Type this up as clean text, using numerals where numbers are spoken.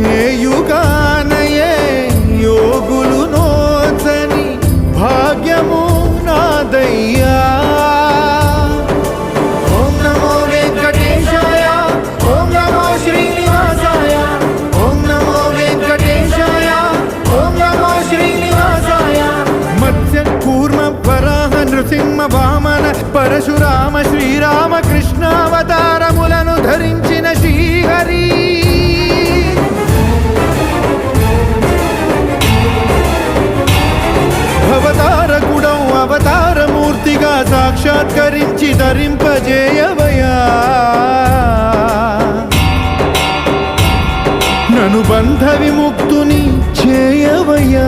ఏ యుగానయే యోగులు నోచని భాగ్యము నాదయ్యా. ఓం నమో వెంకటేశాయ, ఓం నమో శ్రీనివాసాయ, ఓం నమో వెంకటేశాయ, ఓం నమో శ్రీనివాసాయ. మత్స్య కూర్మ వరాహ నృసింహ వామన పరశురామ శ్రీరామ కృష్ణావతారములను ధరించిన శ్రీహరి. అవతారకుడౌ అవతారమూర్తిగా సాక్షాత్కరించి ధరింపజేయవయా. నను బంధ విముక్తుని చేయవయా.